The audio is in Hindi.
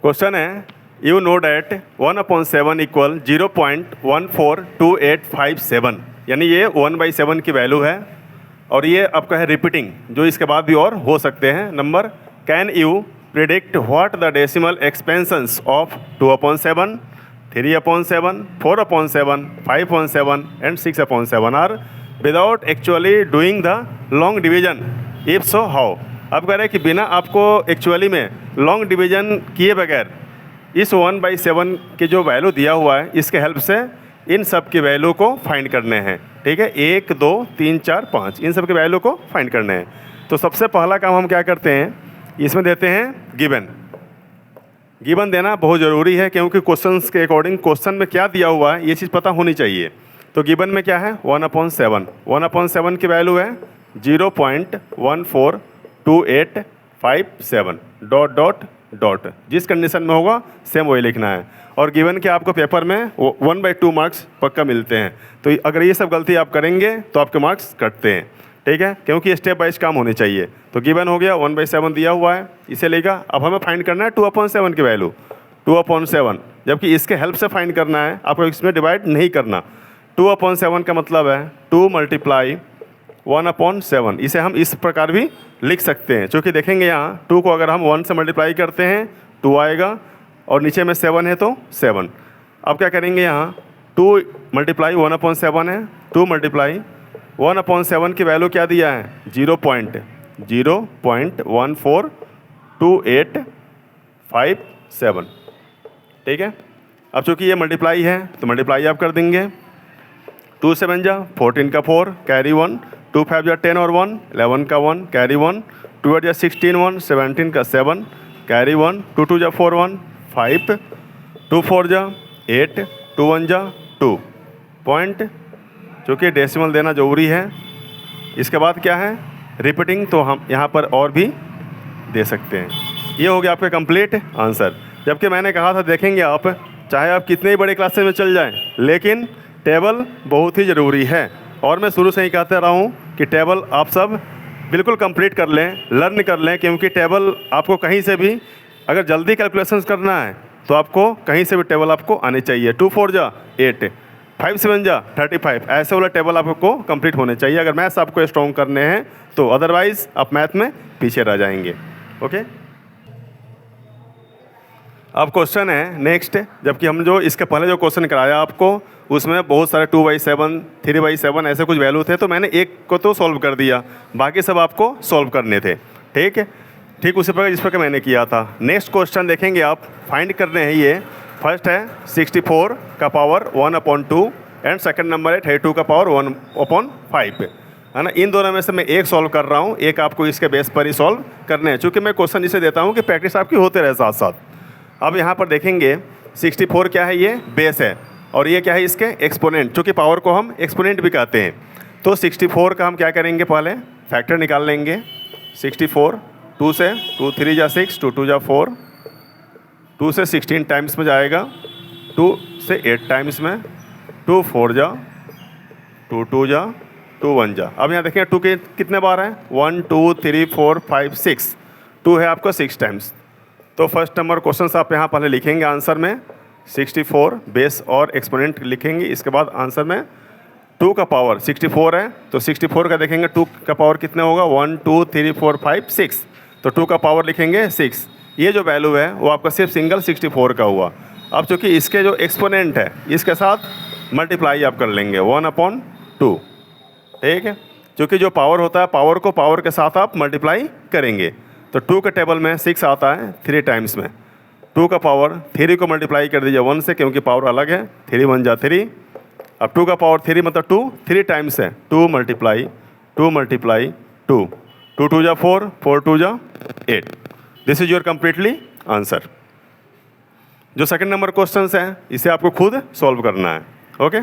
क्वेश्चन है यू नो डैट 1/7 इक्वल 0.142857, यानी ये 1/7 की वैल्यू है और ये आपका है रिपीटिंग, जो इसके बाद भी और हो सकते हैं number. Can you predict what the decimal expansions of 2/7, 3/7, 4/7, 5/7 and 6/7 are without actually doing the long division, if so how. अब कह रहे हैं कि बिना आपको एक्चुअली में लॉन्ग डिवीजन किए बगैर इस 1/7 के जो वैल्यू दिया हुआ है इसके हेल्प से इन सब की वैल्यू को फाइंड करने हैं। ठीक है, 1, 2, 3, 4, 5 इन सब के वैल्यू को फाइंड करने हैं। तो सबसे पहला काम हम क्या करते हैं, इसमें देते हैं गिवन। गिवन देना बहुत ज़रूरी है क्योंकि क्वेश्चंस के अकॉर्डिंग क्वेश्चन में क्या दिया हुआ है ये चीज़ पता होनी चाहिए। तो गिवन में क्या है 1/7, 1/7 की वैल्यू है 0.142857 डॉट डॉट डॉट, जिस कंडीशन में होगा सेम वही लिखना है। और गिवन के आपको पेपर में 1/2 मार्क्स पक्का मिलते हैं। तो अगर ये सब गलती आप करेंगे तो आपके मार्क्स कटते हैं। ठीक है, क्योंकि स्टेप वाइज काम होने चाहिए। तो गिवन हो गया 1/7 दिया हुआ है, इसे लेगा। अब हमें फाइंड करना है 2/7 की वैल्यू 2/7, जबकि इसके हेल्प से फाइंड करना है, आपको इसमें डिवाइड नहीं करना। 2/7 का मतलब है 2 × 1/7। इसे हम इस प्रकार भी लिख सकते हैं, क्योंकि देखेंगे यहाँ 2 को अगर हम 1 से मल्टीप्लाई करते हैं 2 आएगा और नीचे में 7 है तो 7। अब क्या करेंगे यहाँ 2 × 1/7 है, 2 × 1/7 की वैल्यू क्या दिया है 0.0142857। ठीक है, अब चूँकि ये मल्टीप्लाई है तो मल्टीप्लाई आप कर देंगे। 2 7 जा 14 का 4 कैरी 1, 2 5 जा 10 और 1 11 का 1 कैरी 1, 2 8 जा 16 1 17 का 7 कैरी 1, 2 2 जा 4 1 5, 2 4 जा 8, 2 1 जा 2 पॉइंट, चूँकि डेसिमल देना जरूरी है। इसके बाद क्या है रिपीटिंग, तो हम यहाँ पर और भी दे सकते हैं। ये हो गया आपका कंप्लीट आंसर। जबकि मैंने कहा था देखेंगे आप चाहे आप कितने ही बड़े क्लासेस में चल जाएं, लेकिन टेबल बहुत ही ज़रूरी है। और मैं शुरू से ही कहता रहा हूँ कि टेबल आप सब बिल्कुल कंप्लीट कर लें, लर्न कर लें, क्योंकि टेबल आपको कहीं से भी अगर जल्दी कैलकुलेशंस करना है तो आपको कहीं से भी टेबल आपको आनी चाहिए। 2 4 जा 8, 5 7 जा 35, ऐसे वाला टेबल आपको कंप्लीट होने चाहिए अगर मैथ्स आपको स्ट्रॉन्ग करने हैं तो, अदरवाइज़ आप मैथ में पीछे रह जाएंगे। ओके, अब क्वेश्चन है नेक्स्ट, जबकि हम जो इसके पहले जो क्वेश्चन कराया आपको उसमें बहुत सारे 2/7, 3/7 ऐसे कुछ वैल्यू थे, तो मैंने एक को तो सॉल्व कर दिया, बाकी सब आपको सॉल्व करने थे। ठीक है, ठीक उसी प्रकार जिस प्रकार मैंने किया था। नेक्स्ट क्वेश्चन देखेंगे आप, फाइंड करने हैं ये। फर्स्ट है 64 का पावर 1/2 एंड सेकंड नंबर है 32 का पावर 1/5, है ना। इन दोनों में से मैं एक सॉल्व कर रहा हूँ, एक आपको इसके बेस पर ही सॉल्व करने हैं, चूँकि मैं क्वेश्चन इसे देता हूँ कि प्रैक्टिस आपकी होते रहे साथ साथ। अब यहाँ पर देखेंगे 64 क्या है, ये बेस है, और ये क्या है इसके एक्सपोनेंट, चूँकि पावर को हम एक्सपोनेंट भी कहते हैं। तो 64 का हम क्या करेंगे, पहले फैक्टर निकाल लेंगे। 64 2 से 2 3 जा 6, 2 2 जा 4, 2 से 16 टाइम्स में जाएगा, 2 से 8 टाइम्स में, 2 4 जा 2 2 जा 2 1 जा। अब यहाँ देखें 2 के कितने बार हैं 1 2 3 4 5 6, 2 है आपका 6 टाइम्स। तो फर्स्ट नंबर क्वेश्चन आप यहाँ पहले लिखेंगे आंसर में 64 बेस और एक्सपोनेंट लिखेंगे। इसके बाद आंसर में 2 का पावर 64 है, तो 64 का देखेंगे 2 का पावर कितने होगा 1 2 3 4 5 6, तो 2 का पावर लिखेंगे 6। ये जो वैल्यू है वो आपका सिर्फ सिंगल 64 का हुआ। अब चूँकि इसके जो एक्सपोनेंट है इसके साथ मल्टीप्लाई आप कर लेंगे 1/2। ठीक है, क्योंकि जो पावर होता है पावर को पावर के साथ आप मल्टीप्लाई करेंगे। तो 2 के टेबल में 6 आता है 3 टाइम्स में, 2 का पावर 3 को मल्टीप्लाई कर दीजिए 1 से, क्योंकि पावर अलग है, 3 1 जा 3। अब 2 का पावर 3 मतलब 2 3 टाइम्स है, 2 × 2 × 2, 2 2 जा 4, 4 2 जा 8। This is your completely answer. जो सेकंड नंबर क्वेश्चन है इसे आपको खुद सॉल्व करना है। ओके।